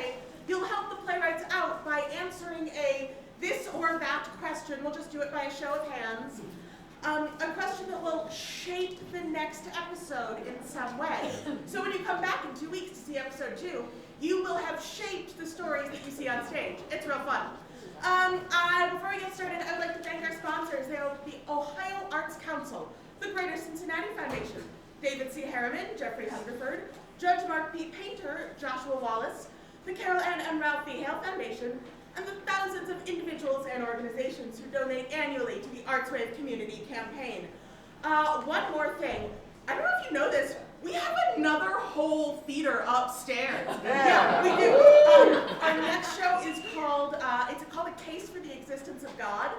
play, you'll help the playwrights out by answering a this or that question. We'll just do it by a show of hands. A question that will shape the next episode in some way. So when you come back in 2 weeks to see episode 2, you will have shaped the stories that you see on stage. It's real fun. Before we get started, I would like to thank our sponsors. They are the Ohio Arts Council, the Greater Cincinnati Foundation, David C. Harriman, Jeffrey Hungerford, Judge Mark B. Painter, Joshua Wallace, the Carol Ann and Ralph B. Hale Foundation, and the thousands of individuals and organizations who donate annually to the ArtsWave Community Campaign. One more thing. I don't know if you know this, we have another whole theater upstairs. Yeah, we do. Our next show is called, it's called A Case for the Existence of God.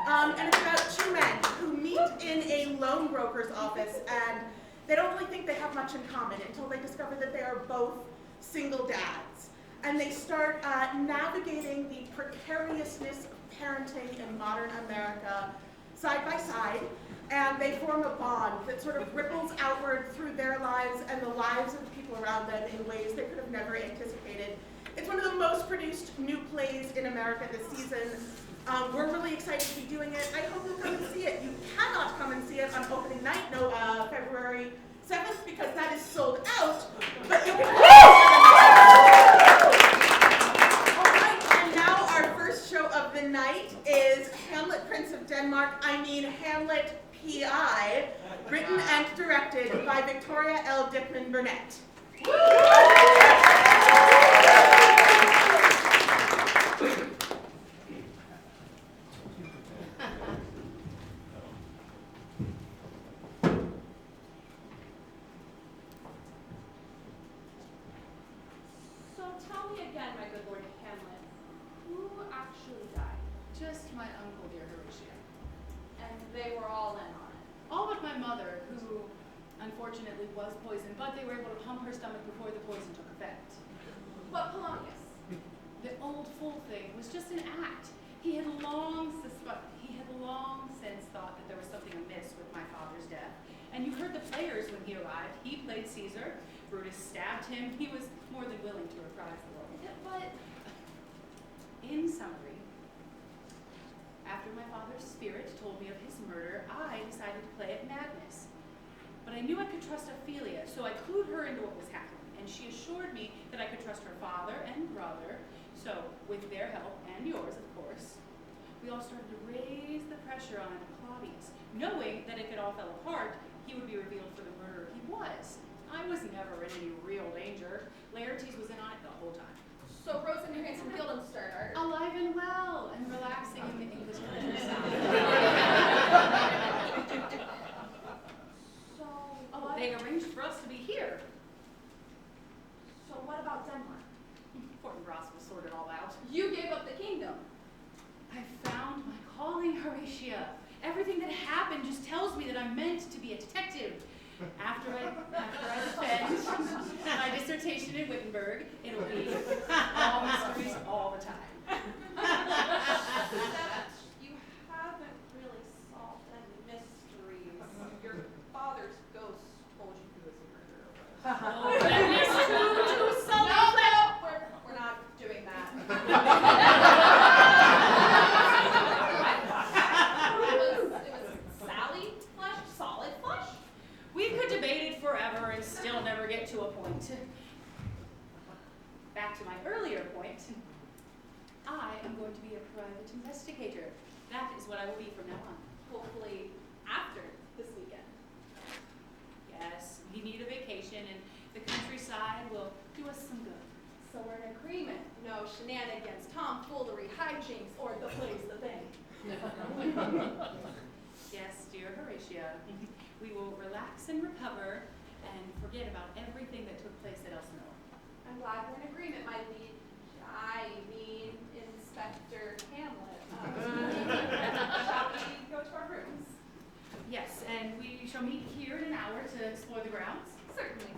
And it's about two men who meet in a loan broker's office, and they don't really think they have much in common until they discover that they are both single dads. And they start navigating the precariousness of parenting in modern America side by side, and they form a bond that sort of ripples outward through their lives and the lives of the people around them in ways they could have never anticipated. It's one of the most produced new plays in America this season. We're really excited to be doing it. I hope you'll come and see it. You cannot come and see it on opening night, February 7th, because that is sold out, but you can of the night is Hamlet, Prince of Denmark, Hamlet P.I., written and directed by Victoria L. Dickman Burnett. So tell me again, my good Lord Hamlet, who actually died? Just my uncle, dear Horatio. And they were all in on it? All but my mother, who unfortunately was poisoned, but they were able to pump her stomach before the poison took effect. But Polonius? The old fool thing was just an act. He had long since thought that there was something amiss with my father's death. And you heard the players when he arrived. He played Caesar. Brutus stabbed him. He was more than willing to reprise the role. Yeah, but in summary, after my father's spirit told me of his murder, I decided to play at madness. But I knew I could trust Ophelia, so I clued her into what was happening, and she assured me that I could trust her father and brother. So, with their help, and yours, of course, we all started to raise the pressure on Claudius, knowing that if it all fell apart, he would be revealed for the murderer he was. I was never in any real danger. Laertes was in on it the whole time. So Rose and your handsome Guildenstern are alive and well, and relaxing in the English countryside. So they arranged for us to be here. So what about Denmark? Fortinbras will sort it all out. You gave up the kingdom. I found my calling, Horatia. Everything that happened just tells me that I'm meant to be a detective. After I defend my dissertation in Wittenberg, it'll be all mysteries all the time. You haven't really solved any mysteries. Your father's ghost told you he was a murderer. Oh, that is true too. No, we're not doing that. It was Sally flesh, solid flesh. We could debate it forever and still never get to a point. Back to my earlier point. I am going to be a private investigator. That is what I will be from now on. Hopefully after this weekend. Yes, we need a vacation and the countryside will do us some good. So we're in agreement. No shenanigans, tomfoolery, hijinks, or the play's the thing. Yes, dear Horatia. We will relax and recover and forget about everything that took place at Elsinore. I'm glad we're in agreement, my liege. I mean, Inspector Hamlet. Shall we go to our rooms? Yes, and we shall meet here in an hour to explore the grounds. Certainly.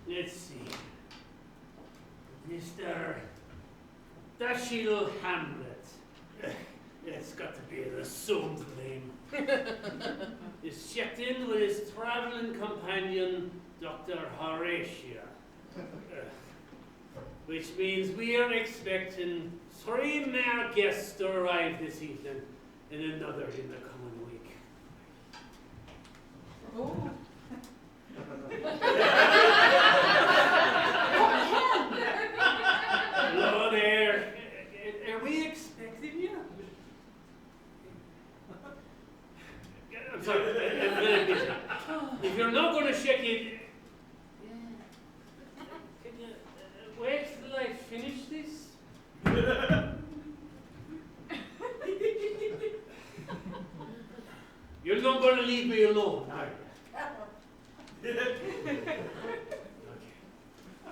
Let's see. Mr. Dashiell Hamlet. It's got to be an assumed name. Is checked in with his traveling companion, Dr. Horatia. Which means we are expecting 3 more guests to arrive this evening and another in the coming week. Oh. Hello there. Are we expecting you? I'm sorry, I'm very busy. If you're not going to shake it, can you wait till I finish this? You're not going to leave me alone, are you? Okay.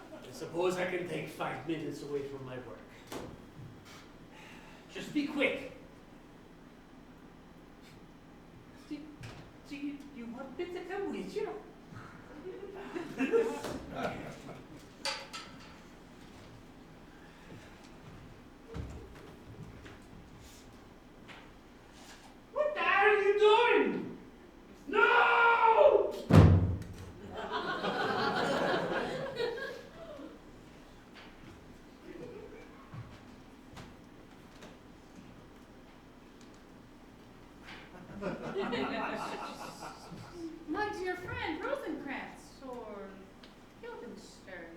I suppose I can take 5 minutes away from my work. Just be quick. Do you want me to come with you? What the hell are you doing? No! My dear friend, Rosencrantz, or Guildenstern.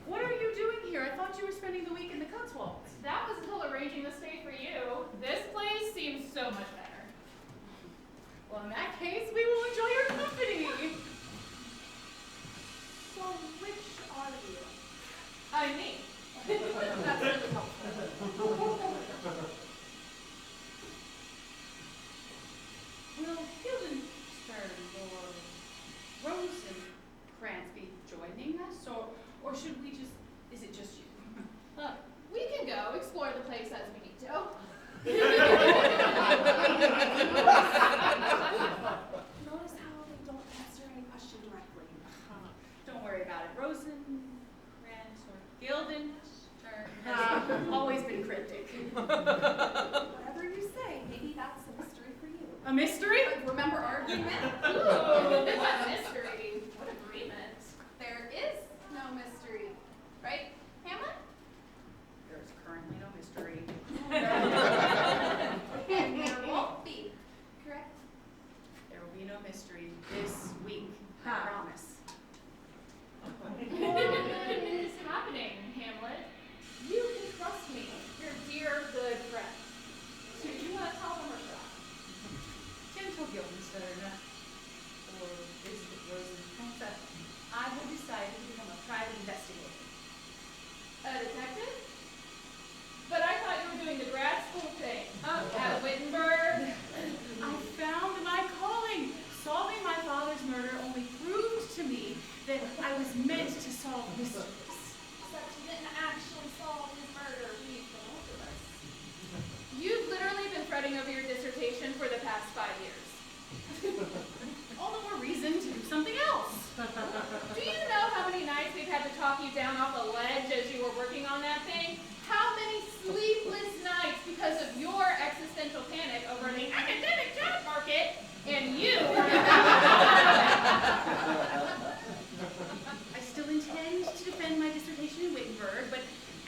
What are you doing here? I thought you were spending the week in the Cotswolds. That was until arranging the stay for you. This place seems so much better. Well, in that case, we will enjoy your company. So, which are you? I'm me. That's really helpful. Will Guildenstern or Rosencrantz be joining us, or should we just? Is it just you? We can go explore the place as we need to. Notice how they don't answer any question directly. Don't worry about it. Rosencrantz or Guildenstern has always been cryptic. Whatever you say, maybe that's a mystery for you. A mystery? Remember our agreement? Ooh, what mystery? What agreement? There is no mystery. Right, Hamlet? There's currently no mystery. And there won't be, correct? There will be no mystery this week. I promise. What is happening, Hamlet? You can trust me, your dear good friend. So do you want to tell them or should I? Gentle Guildenstern, or is it Rosencrantz? I have decided to become a private investigator. A detective? But I thought you were doing the grad school thing. At Wittenberg. I found my calling. Solving my father's murder only proved to me that I was meant to solve mysteries. Except you didn't actually solve his murder. We've been over this. You've literally been fretting over your dissertation for the past 5 years. All the more reason to do something else. Do you know how many nights we've had to talk you down off a ledge as you were working on that thing? How many sleepless nights because of your existential panic over the academic job market and you? I still intend to defend my dissertation in Wittenberg, but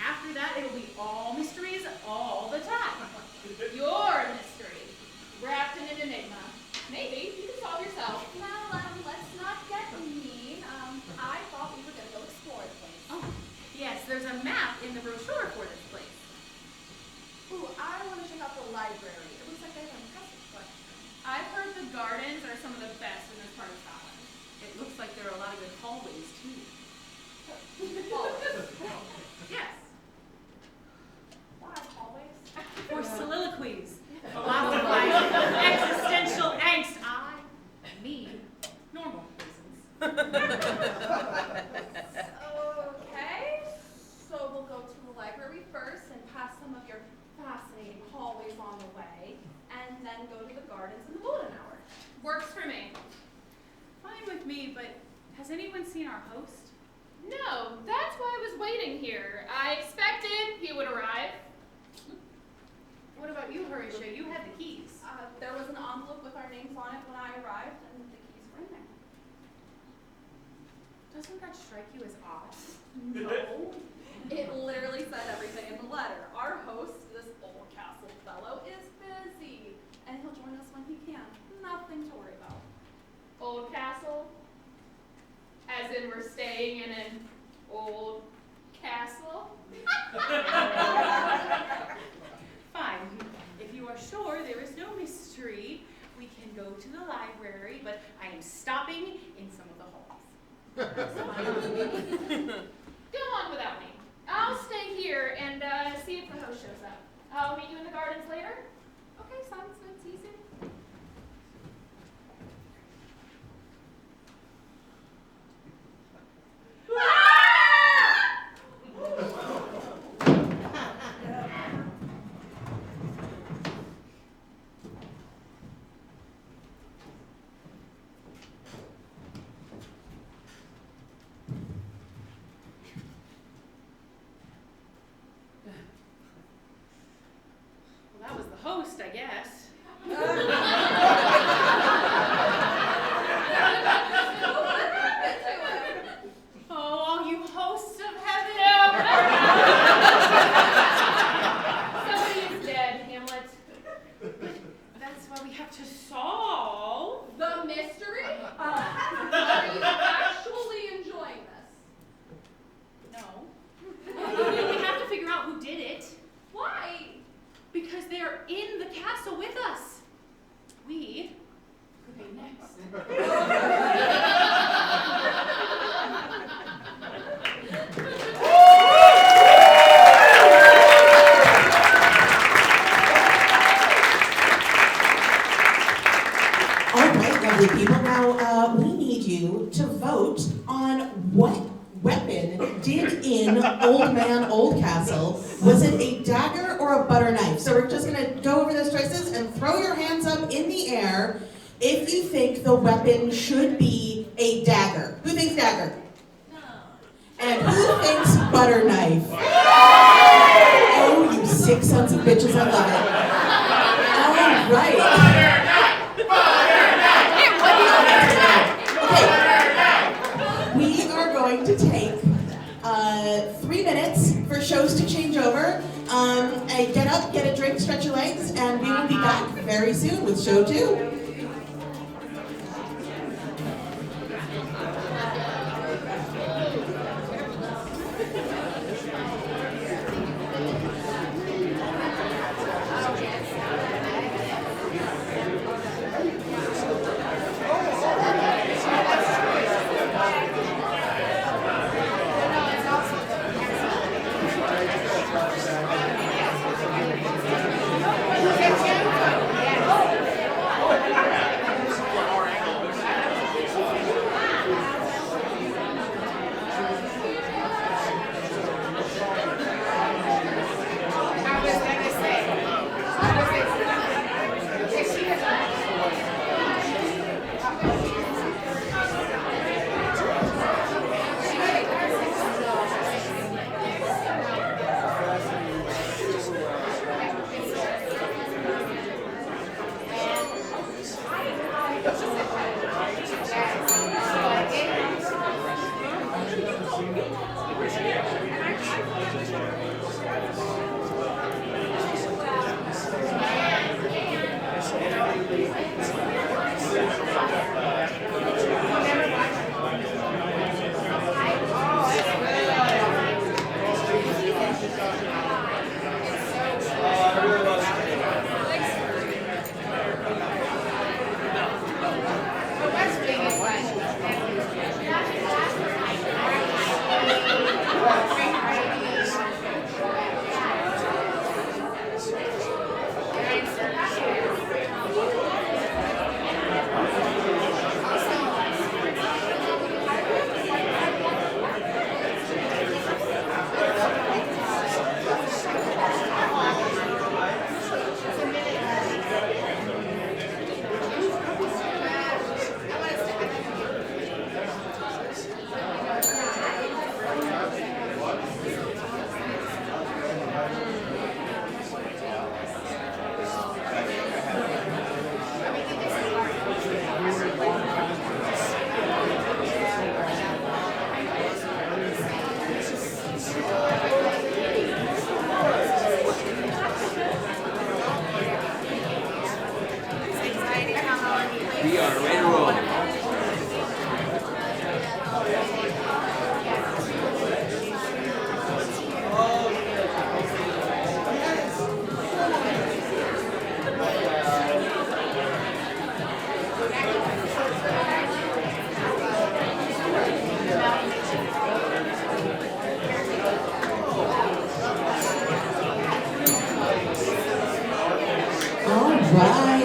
after that it'll be all mysteries all the time. Your mystery, wrapped in an enigma. Maybe you can solve yourself. Now, let's not get mean. I thought we were going to go explore the place. Oh, yes, there's a map in the brochure for this place. Ooh, I want to check out the library. It looks like they have an impressive collection. I've heard the gardens are some of the best in this part of Scotland. It looks like there are a lot of good hallways, too. Hallways. Yes, Why hallways? for soliloquies, philosophizing, existential angst. I need normal reasons. Okay, so we'll go to the library first and pass some of your fascinating hallways on the way, and then go to the gardens in the golden hour. Works for me. Fine with me, but has anyone seen our host? No, that's why here. I expected he would arrive. What about you, Horatio? You had the keys. There was an envelope with our names on it when I arrived, and the keys were in there. Doesn't that strike you as odd? No. It literally said everything in the letter. Our host, this old castle fellow, is busy, and he'll join us when he can. Nothing to worry about. Old castle? As in we're staying in an old castle? Fine. If you are sure there is no mystery, we can go to the library, but I am stopping in some of the halls. Go on without me. I'll stay here and see if the host shows up. I'll meet you in the gardens later. Okay, sounds good. See you soon. Well, that was the host, I guess. Oh, all you hosts of heaven. Somebody is dead, Hamlet. That's why we have to solve. The mystery? Are you actually enjoying this? No. We have to figure out who did it. Why? Because they're in the castle with us. We could be next. All right, lovely people. Now, we need you to vote on what weapon did in Old Man Oldcastle. Was it a dagger or a butter knife? So we're just going to go over those choices and throw your hands up in the air if you think the weapon should be a dagger. Who thinks dagger? No. And who thinks butter knife? Oh, you sick sons of bitches, I love it. All right. Okay. We are going to take 3 minutes for shows to change over. Get up, get a drink, stretch your legs, and we will be back very soon with show 2.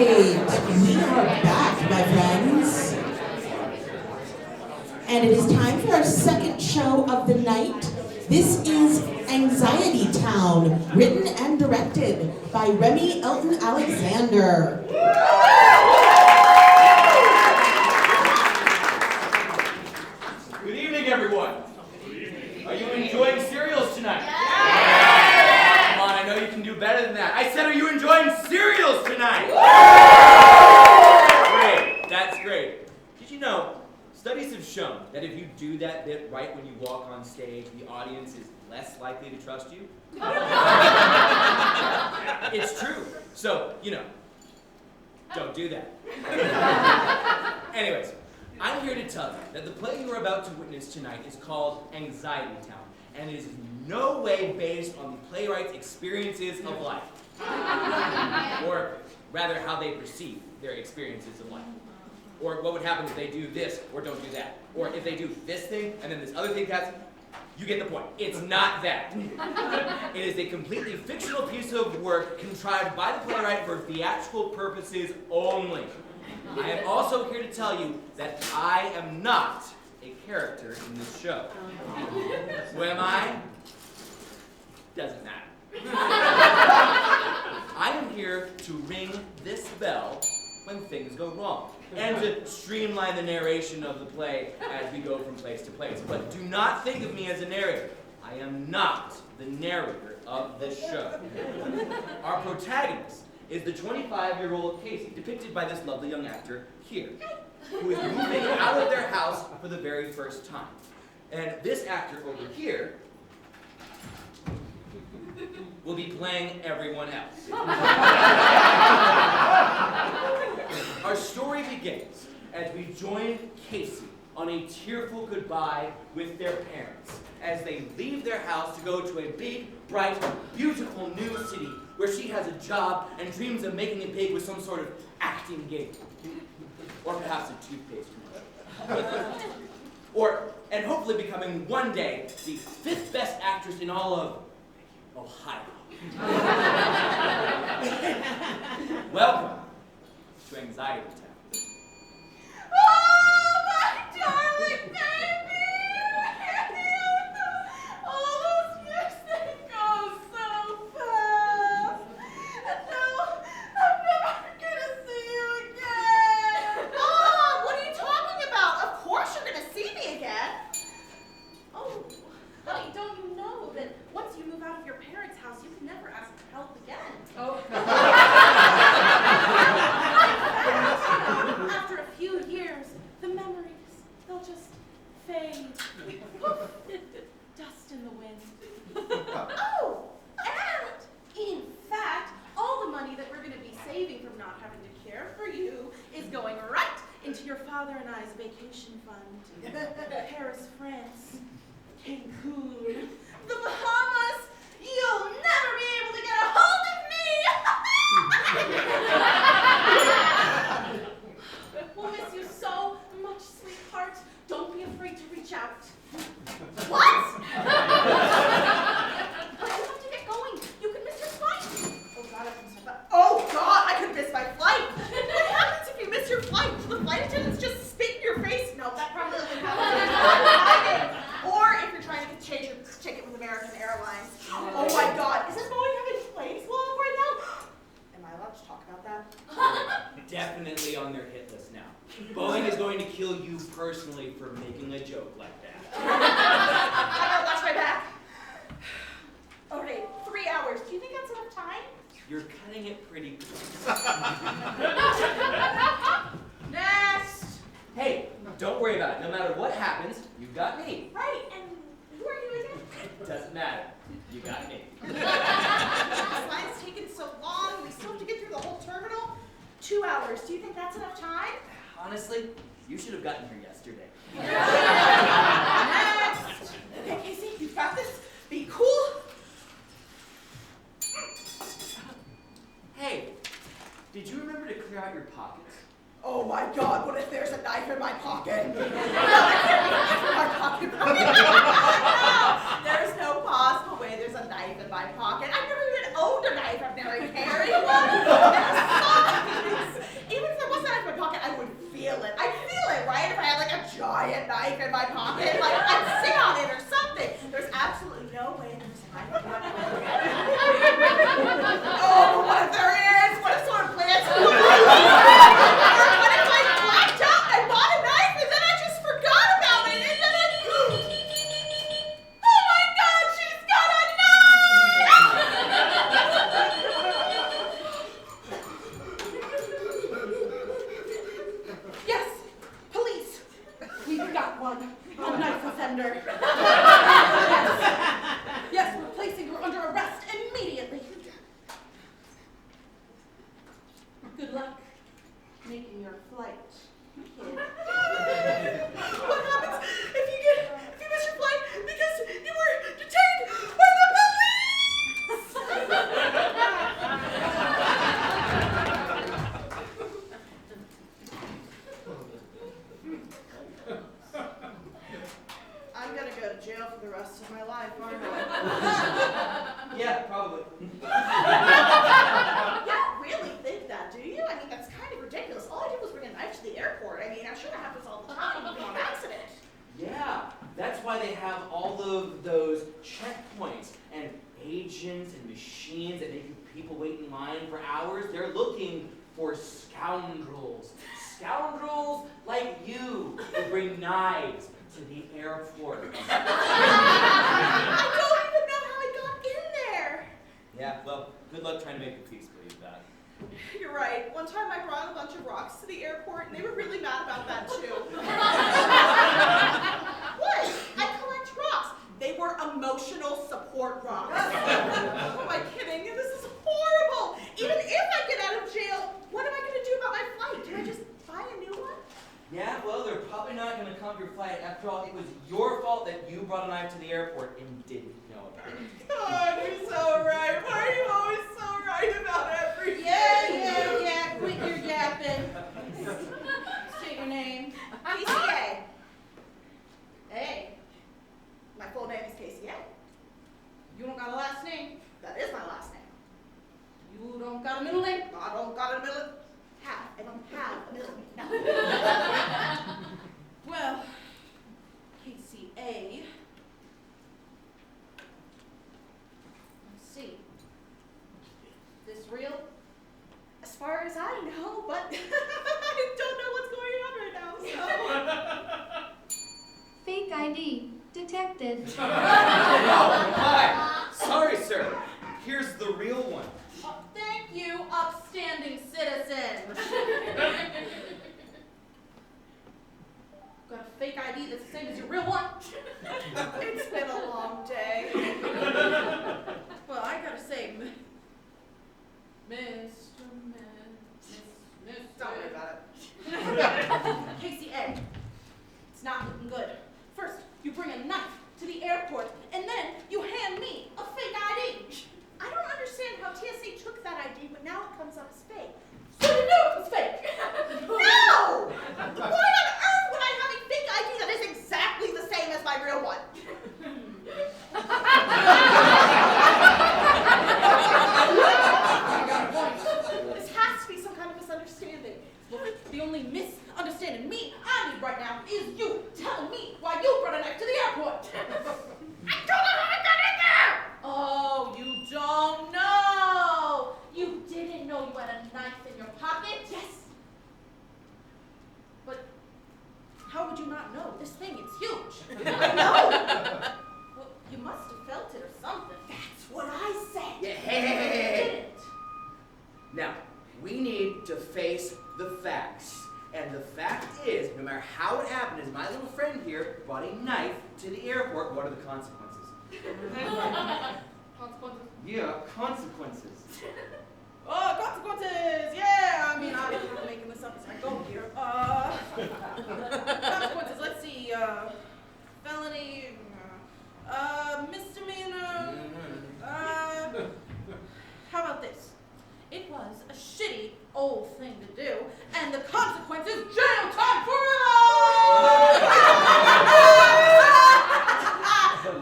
We are back, my friends. And it is time for our second show of the night. This is Anxiety Town, written and directed by Remy Elton Alexander. Good evening, everyone. Are you enjoying cereals tonight? Come on, I know you can do better than that. I said, are you enjoying cereals tonight? Great, that's great. Did you know, studies have shown that if you do that bit right when you walk on stage, the audience is less likely to trust you? It's true. So, don't do that. Anyways, I'm here to tell you that the play you are about to witness tonight is called Anxiety Town, and it is in no way based on the playwright's experiences of life. Or rather, how they perceive their experiences of life. Or what would happen if they do this or don't do that. Or if they do this thing and then this other thing happens. You get the point. It's not that. It is a completely fictional piece of work contrived by the playwright for theatrical purposes only. I am also here to tell you that I am not a character in this show. Who am I? Doesn't matter. I am here to ring this bell when things go wrong, and to streamline the narration of the play as we go from place to place. But do not think of me as a narrator. I am not the narrator of this show. Our protagonist is the 25-year-old Casey, depicted by this lovely young actor here, who is moving out of their house for the very first time. And this actor over here will be playing everyone else. Our story begins as we join Casey on a tearful goodbye with their parents as they leave their house to go to a big, bright, beautiful new city where she has a job and dreams of making it big with some sort of acting gig. Or perhaps a toothpaste commercial. And hopefully becoming one day the 5th best actress in all of Ohio. Welcome to Anxiety Town. Oh, my darling baby! All those years, they go so fast. And now, I'm never gonna see you again. Mom, what are you talking about? Of course you're gonna see me again. Oh, honey, don't you know that once you move out of your parents' house, you can never ask for help again? Oh. After a few years, the memories, they'll just fade. Poof. Dust in the wind. Oh, and in fact, all the money that we're going to be saving from not having to care for you is going right into your father and I's vacation fund. Paris, France, Cancun, the Bahamas. You'll never be able to get a hold of me! We'll miss you so much, sweetheart. Don't be afraid to reach out. What? But you have to get going. You could miss your flight. Oh God, I could miss my flight. What happens if you miss your flight? The flight attendants just spit in your face? No, that probably doesn't happen. Or if you're trying to change your ticket with American Airlines. Oh my God, isn't Boeing having planes blow up right now? Am I allowed to talk about that? Definitely on their hit list now. Boeing is going to kill you personally for making a joke like that. I gotta watch my back. Okay, 3 hours. Do you think that's enough time? You're cutting it pretty close. Next! Hey, don't worry about it. No matter what happens, you've got me. Right, and who are you again? Doesn't matter. You got me. This line's taken so long. We still have to get through the whole terminal. 2 hours. Do you think that's enough time? Honestly, you should have gotten here yesterday. Next! Okay, Casey, you've got this. Be cool. Hey, did you remember to clear out your pockets? Oh my God, what if there's a knife in my pocket? No, there can't be a knife in my pocket. No, there's no possible way there's a knife in my pocket. I've never even owned a knife. I've never carried one. Besides, my pocket. Like, I'd sit on it or something. There's absolutely no way there's a knife in my pocket. Oh, but what if there is? What if someone plants a knife? Or what if I blacked out and I bought a knife and then I just forgot about it and then I... Oh my God, she's got a knife! Yes, police. We've got one. A knife offender. Yes, we're placing her under arrest immediately. Good luck making your flight, kid. What happens if you miss your flight because you were detained by the I'm gonna go to jail for the rest of my life, aren't I? Yeah, probably. You don't really think that, do you? I mean, that's kind of ridiculous. All I did was bring a knife to the airport. I mean, I'm sure that happens all the time, even on accident. Yeah, that's why they have all of those checkpoints and agents and machines that make people wait in line for hours. They're looking for scoundrels. Scoundrels like you who bring knives to the airport. I don't even know how I got in there. Yeah, well, good luck trying to make the police believe that. You're right. One time I brought a bunch of rocks to the airport, and they were really mad about that, too. What? I collect rocks. They were emotional support rocks. Who am I kidding? This is horrible. Even if I get out of jail, what am I going to do about my flight? Can I just buy a new one? Yeah, well, they're probably not going to come your flight. After all, it was your fault that you brought a knife to the airport and didn't know about it. God, you're so right. Why are you always so right about everything? Yeah. Quit your yapping. State your name. PCA. Hey. My full name is KCA. You don't got a last name? That is my last name. You don't got a middle name? I don't got a middle name. I don't have a middle name. No. Well, KCA. Let's see. Is this real? As far as I know, but I don't know what's going on right now, so. Fake ID detected. Oh, hi. Sorry, sir. Here's the real one. Thank you, upstanding citizen. Got a fake ID that's the same as your real one? It's been a long day. Well, I gotta say, don't worry about it. KCA, it's not looking good. First, you bring a knife to the airport, and then you hand me a fake ID. I don't understand how TSA took that ID, but now it comes up as fake. So you knew it was fake? No! Why on earth would I have a fake ID that is exactly the same as my real one? This has to be some kind of misunderstanding. Look, the only misunderstanding me I need right now is you telling me why you brought a knife to the airport. I don't know how I got in there! Oh, you don't know! You didn't know you had a knife in your pocket? Yes. But how would you not know? This thing is huge. I know. Well, you must have felt it or something. That's what I said. Yeah, hey. You didn't. Now, we need to face the facts. And the fact is, no matter how it happened, is my little friend here brought a knife to the airport. What are the consequences? Consequences? Yeah, consequences. Oh, consequences! Yeah, I mean, I'm making this up as I go here. Consequences, let's see, felony, misdemeanor, how about this? It was a shitty old thing to do, and the consequence is jail time forever!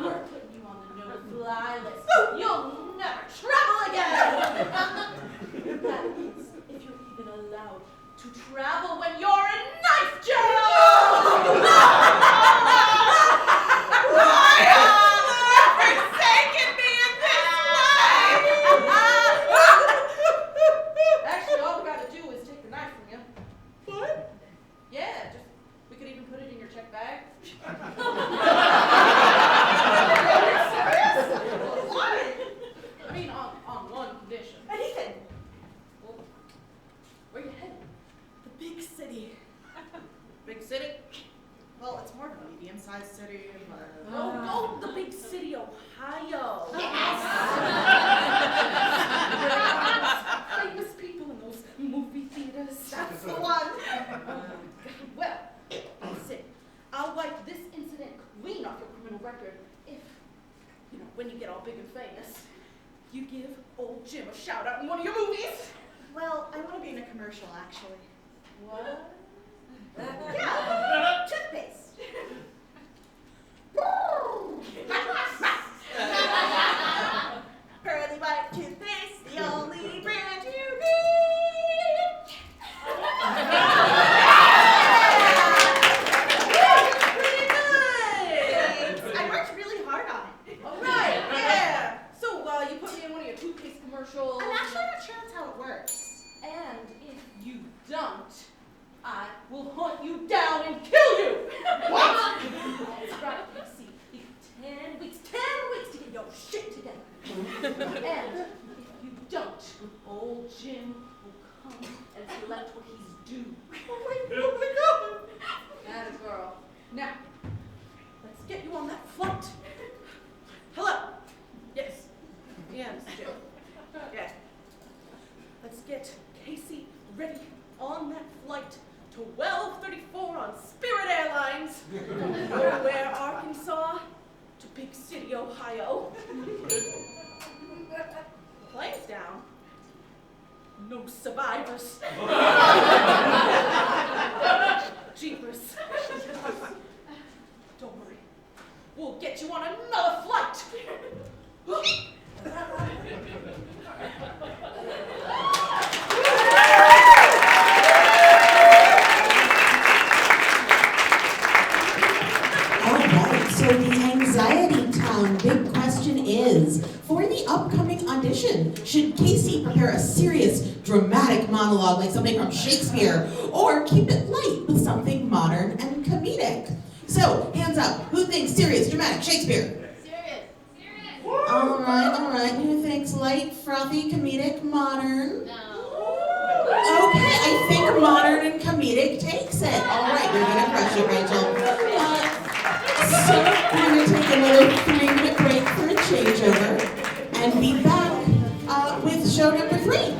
We're putting you on the no-fly list. You'll never travel again! That means if you're even allowed to travel when you're in knife jail! famous, you give old Jim a shout out in one of your movies. Well, I want to be in a commercial, actually. What? Yeah, toothpaste. Pearly white toothpaste, the only brand you need. Pretty good. I worked really hard on it. All right, yeah. So you put me in one of your toothpaste commercials. I'm actually not sure that's how it works. And if you don't, I will hunt you down and kill you. What? That's right, Casey. You got 10 weeks to get your shit together. And if you don't, old Jim will come and collect what he's due. Oh my God. That is girl. Now, let's get you on that flight. Hello. Yes. Yeah, Mr. Jim. Yeah. Let's get Casey ready on that flight to 1234 on Spirit Airlines. Nowhere, Arkansas, to Big City, Ohio. Plane's down. No survivors. Jeepers. Don't worry. We'll get you on another flight. Alright, so the Anxiety Town big question is, for the upcoming audition, should Casey prepare a serious, dramatic monologue like something from Shakespeare, or keep it light with something modern and comedic? So, hands up, who thinks serious, dramatic, Shakespeare? Alright, who thinks light, frothy, comedic, modern? Okay, I think modern and comedic takes it. Alright, you're gonna crush it, Rachel. So, we're gonna take another 3-minute break for a changeover and be back with show number 3.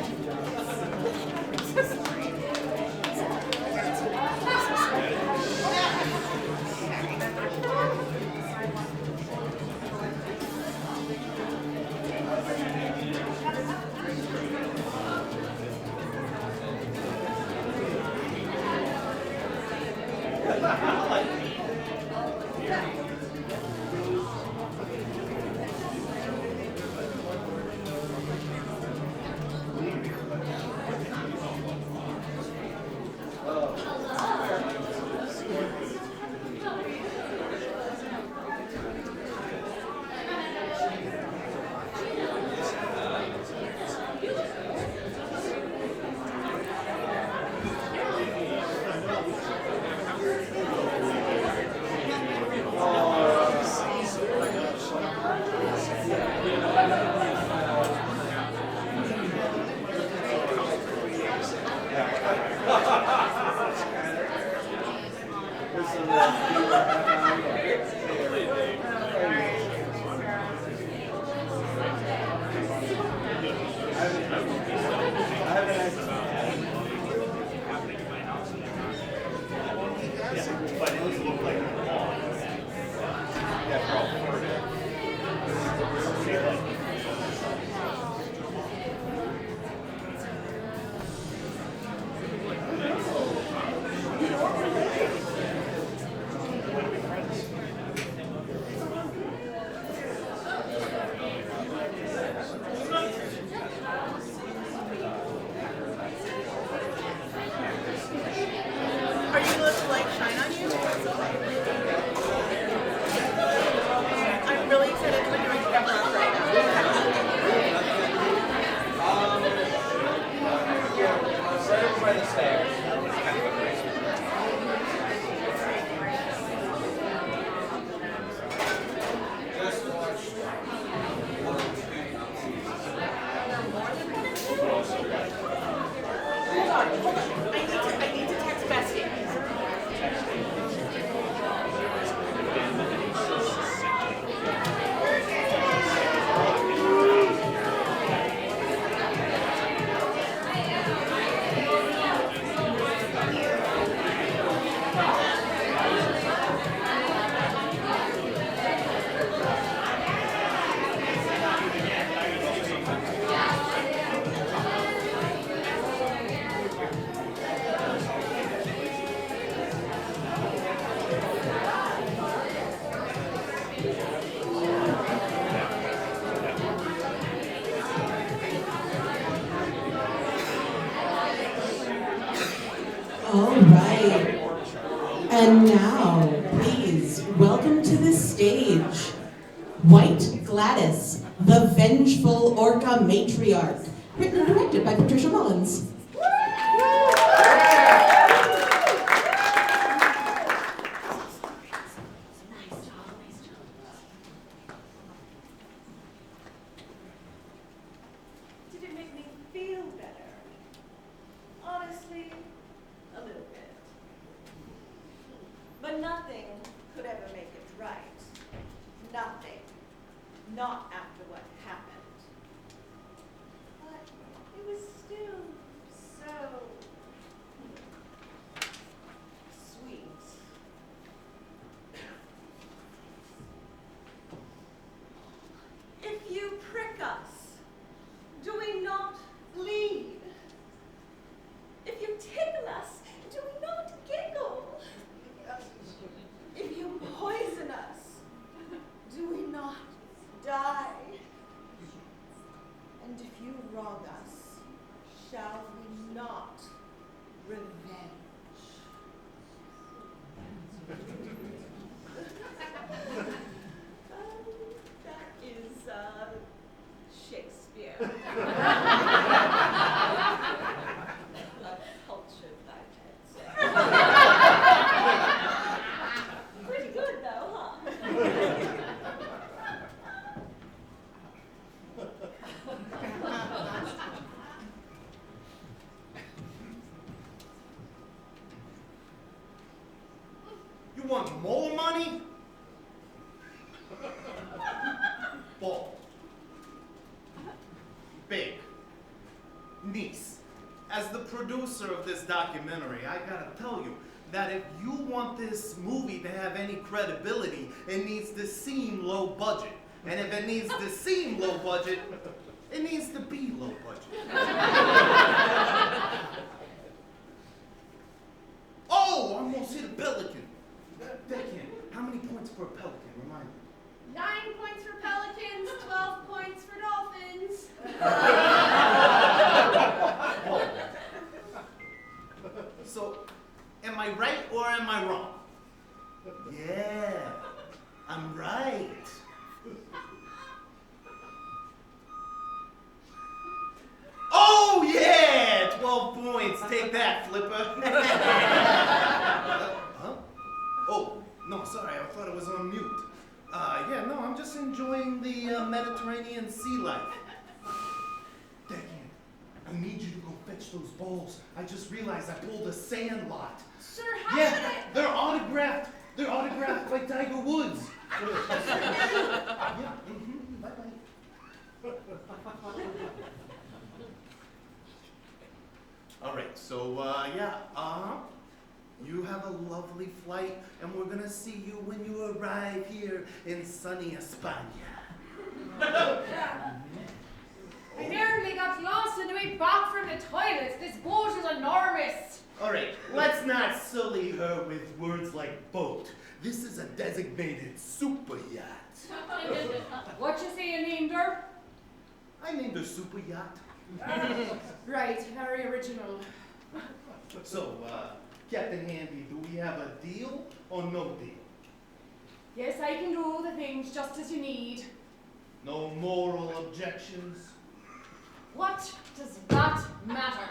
All right. And now, please, welcome to the stage, White Gladys, the Vengeful Orca Matriarch, written and directed by Patricia Mullins. Did it make me feel better? Honestly, a little bit. But nothing could ever make it right. Nothing. Not after what happened. But it was still so sweet. If you prick us, do we not bleed? If you tickle us, do we not giggle? If you poison us, do we not die? And if you wrong us, shall we not revenge? That is Shakespeare. A cultured life, I'd say. Pretty good though, huh? You want more money? Bald. Big. Niece. As the producer of this documentary, I gotta tell you that if you want this movie to have any credibility, it needs to seem low budget. And if it needs to seem low budget, it needs to be low budget. Oh, I almost hit a pelican. Deckhand, how many points for a pelican? Remind me. 9 points for pelicans, 12 points for dolphins. Whoa. So, am I right or am I wrong? Yeah, I'm right. Oh yeah, 12 points. Take that, Flipper. Huh? Oh, no, sorry, I thought it was on mute. Yeah, no, I'm just enjoying the Mediterranean sea life. Deckhand, I need you to go fetch those balls. I just realized I pulled a sand lot. Sir, how Yeah, should I? they're autographed. They're autographed by Tiger Woods. Yeah, bye-bye. All right, so, you have a lovely flight, and we're gonna see you when you arrive here in sunny España. I nearly got lost on the way back from the toilet. This boat is enormous. All right, let's not sully her with words like boat. This is a designated super yacht. What you say you named her? I named her super yacht. Right, very original. So, Captain Handy, do we have a deal or no deal? Yes, I can do the things just as you need. No moral objections? What does that matter?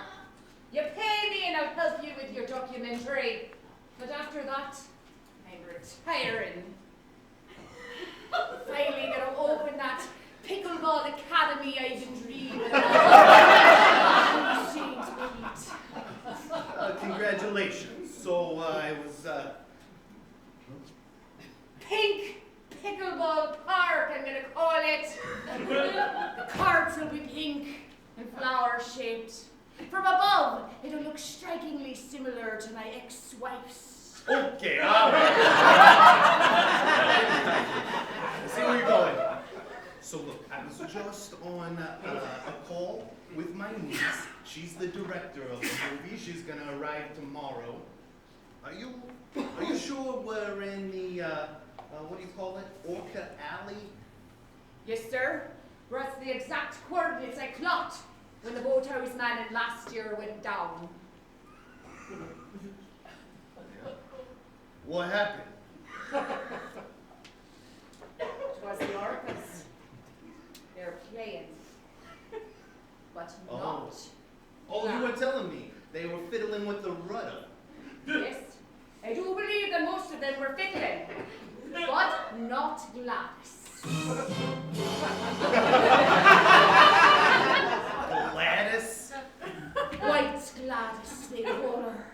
You pay me and I'll help you with your documentary. But after that, I'm retiring. Finally gonna open that pickleball academy I've been dreaming of. Congratulations. So, I was, Pink Pickleball Park, I'm gonna call it. The cards will be pink and flower-shaped. From above, it'll look strikingly similar to my ex-wife's. Okay, all right. I see where you're going. So look, I was just on a call with my niece. She's the director of the movie. She's gonna arrive tomorrow. Are you sure we're in the what do you call it? Orca Alley? Yes, sir. We're at the exact coordinates I clocked when the boat I was manning last year went down. What happened? It was the orcas. They're playing. But not. Oh, you were telling me they were fiddling with the rudder. Yes, I do believe that most of them were fiddling. But not Gladys. Gladys? White Gladys, they call her.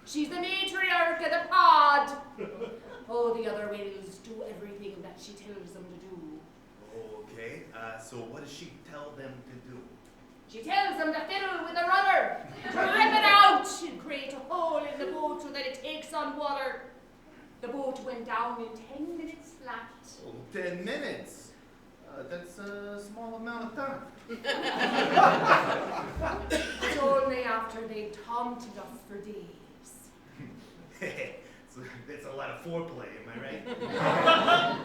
She's the matriarch of the pod. Oh, the other whales do everything that she tells them to do. Okay, so what does she tell them to do? She tells them to fiddle with the rudder, drive it out, and create a hole in the boat so that it takes on water. The boat went down in 10 minutes flat. Oh, 10 minutes? That's a small amount of time. It's only after they taunted us for days. So that's a lot of foreplay, am I right?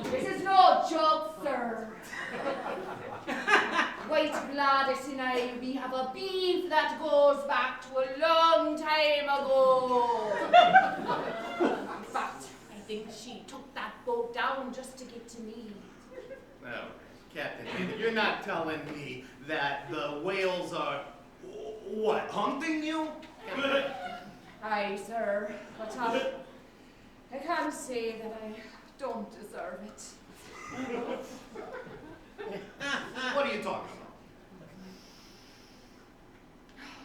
This is no joke, sir. White Gladys and I, we have a beef that goes back to a long time ago. In fact, I think she took that boat down just to get to me. Oh, Captain, you're not telling me that the whales are, what, hunting you? Aye, sir, but I can't say that I don't deserve it. What are you talking about?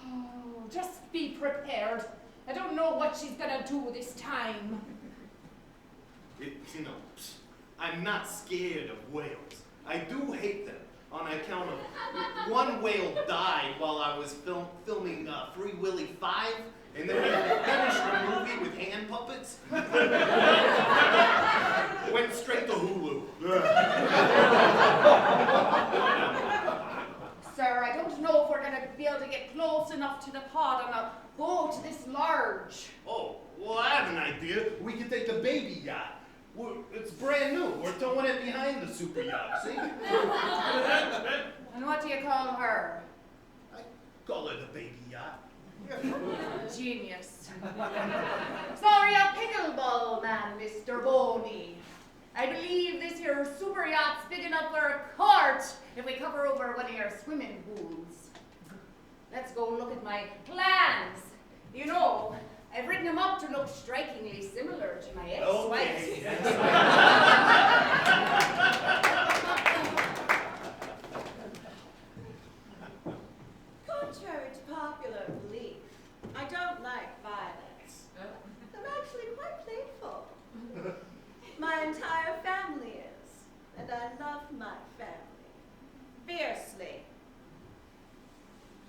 Oh, just be prepared. I don't know what she's gonna do this time. I'm not scared of whales. I do hate them on account of one whale died while I was filming Free Willy 5, and then we had to finish the movie with hand puppets. Went straight to Hulu. Sir, I don't know if we're gonna be able to get close enough to the pod on a boat this large. Oh, well, I have an idea. We could take the baby yacht. It's brand new. We're towing it behind the super yacht, see? And what do you call her? I call her the baby yacht. Genius. Sorry, a pickleball man, Mr. Boney. I believe this here super yacht's big enough for a cart if we cover over one of your swimming pools. Let's go look at my plans. You know, I've written them up to look strikingly similar to my ex-wife. Okay. Contrary to popular belief, I don't like violence. I'm actually quite playful. My entire family is, and I love my family. Fiercely.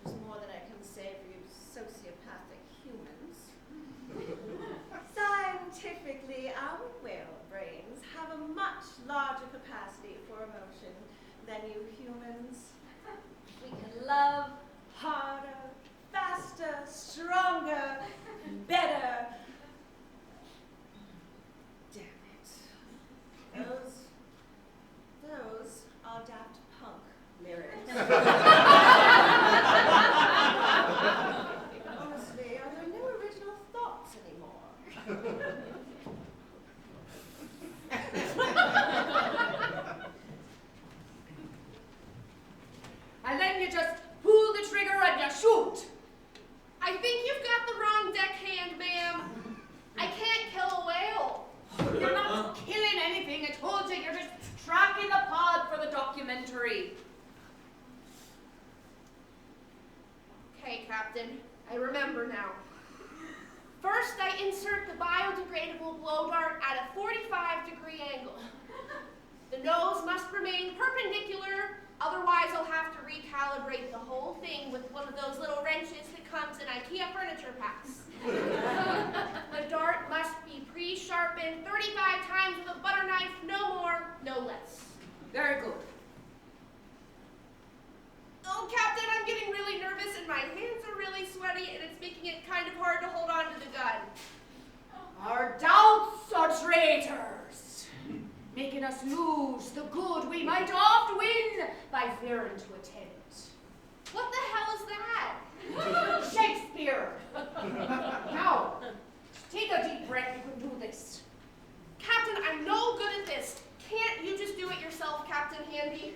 There's more than I can say for you sociopathic humans. Scientifically, our whale brains have a much larger capacity for emotion than you humans. We can love harder, faster, stronger, better. Damn it. Those are Daft Punk lyrics. Honestly, are there no original thoughts anymore? And then you just pull the trigger and you shoot. I think you've got the wrong deckhand, ma'am. I can't kill a whale. You're not killing anything. I told you, you're just tracking the pod for the documentary. Okay, Captain. I remember now. First, I insert the biodegradable blow dart at a 45-degree angle. The nose must remain perpendicular, otherwise I'll have to recalibrate the whole thing with one of those little wrenches that comes in IKEA furniture packs. The dart must be pre-sharpened 35 times with a butter knife, no more, no less. Very good. Oh, Captain, I'm getting really nervous and my hands are really sweaty and it's making it kind of hard to hold on to the gun. Our doubts are traitors, making us lose the good we might oft win by fearing to attempt. What the hell is that? Shakespeare! Now, take a deep breath, you can do this. Captain Handy?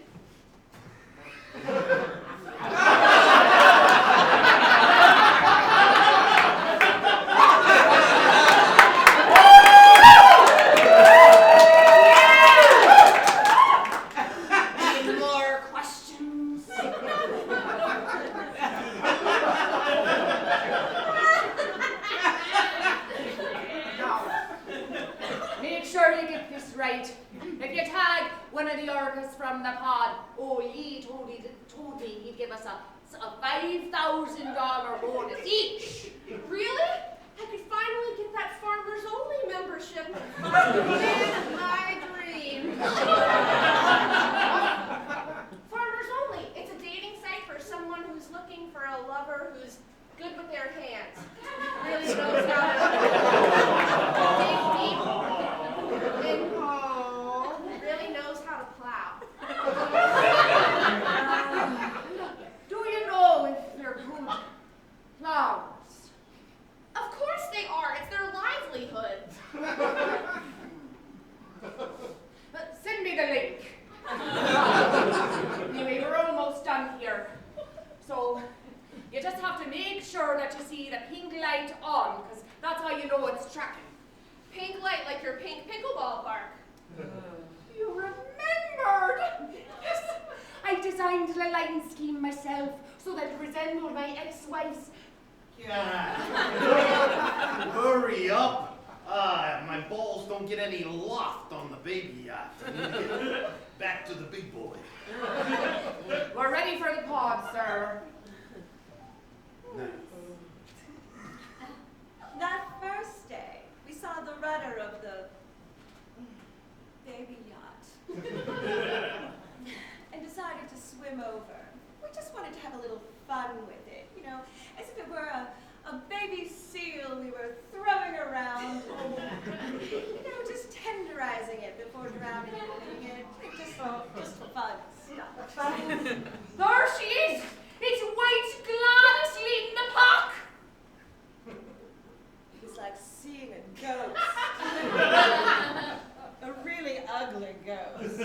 Any more questions? Make sure you get this right. If you tag one of the orcas from the pod, he told me he'd give us a $5,000 bonus each. Really? I could finally get that Farmers Only membership. In my dream. Farmers Only. It's a dating site for someone who's looking for a lover who's good with their hands. Really knows how to dig deep and really knows how to plow. Do you know if they're good flowers? Of course they are. It's their livelihood. Send me the link. Anyway, we're almost done here. So, you just have to make sure that you see the pink light on, because that's how you know it's tracking. Pink light like your pink pickleball park. You remembered! Yes, I designed the lighting scheme myself so that it resembled my ex-wife's. God. Hurry up. My balls don't get any loft on the baby yacht. I need to get back to the big boy. We're ready for the pod, sir. That first day, we saw the rudder of the baby yacht and decided to swim over. We just wanted to have a little fun with it, you know, as if it were a baby seal we were throwing around, you know, just tenderizing it before drowning it, just fun stuff. There she is! It's White Gladys leading the pack! It was like seeing a ghost. A really ugly ghost.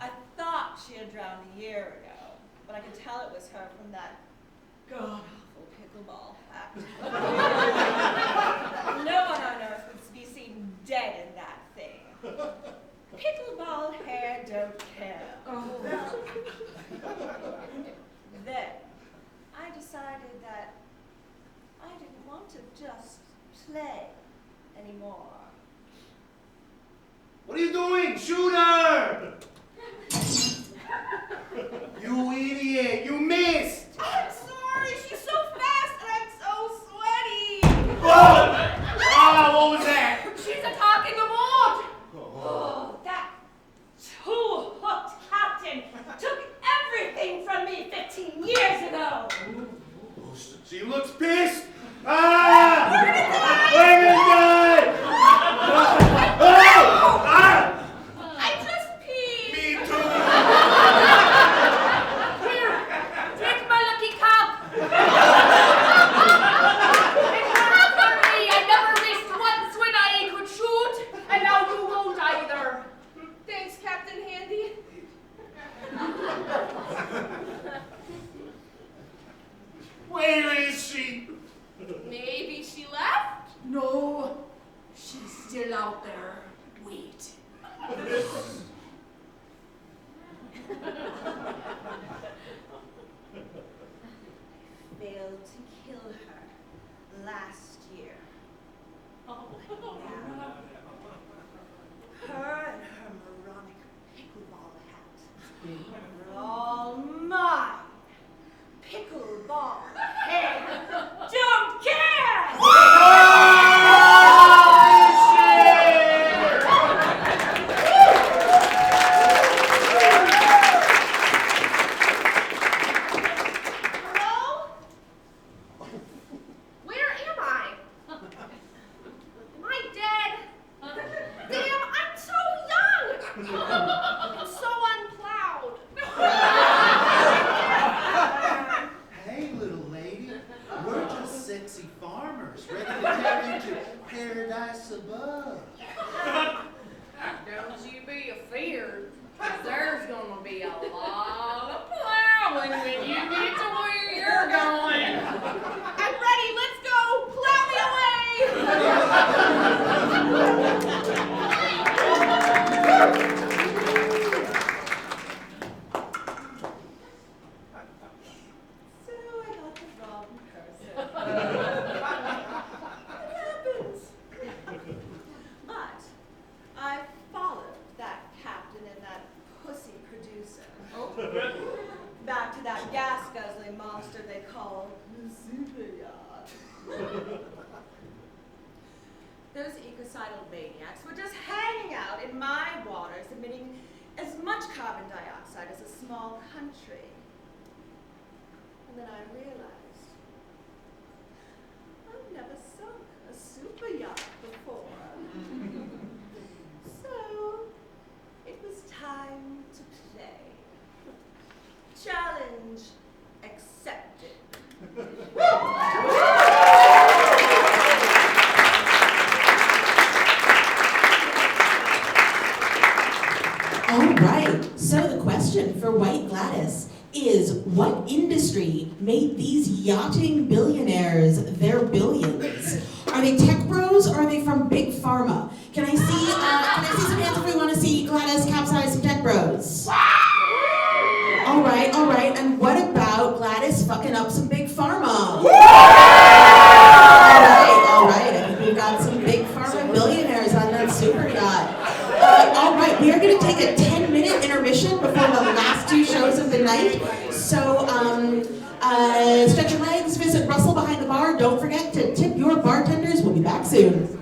I thought she had drowned a year ago, but I could tell it was her from that god-awful pickleball hat. No one on earth would be seen dead in that thing. Pickleball hair don't care. Then, I decided that I didn't want to just play anymore. What are you doing? Shoot her! You idiot! You missed! I'm sorry, she's so fast and I'm so sweaty. What was that? She's attacking the boat! Oh, that two-hooked captain took everything from me 15 years ago. She looks pissed. Ah! We're gonna die! I just peed. Me too. Here, take my lucky cap! It happened for me! I never missed once when I could shoot, and now you won't either. Thanks, Captain Handy. Where is she? Maybe she left? No, she's still out there. Wait. Failed to kill her last year. Oh. Now, her and her moronic pickleball hat are all mine. Pickleball head. monster they call the super yacht. Those ecocidal maniacs were just hanging out in my waters, emitting as much carbon dioxide as a small country. And then I realized I've never sunk a super yacht before. So it was time to play. Challenge accepted. All right, so the question for White Gladys is, what industry made these yachting billionaires their billions? Are they tech bros or are they from Big Pharma? Can I see some hands if we want to see Gladys capsize some tech bros? All right, and what about Gladys fucking up some Big Pharma? All right, I think we've got some Big Pharma billionaires on that super yacht. All right, we are going to take a 10-minute intermission before the last two shows of the night. So, stretch your legs, visit Russell behind the bar. Don't forget to tip your bartenders. We'll be back soon.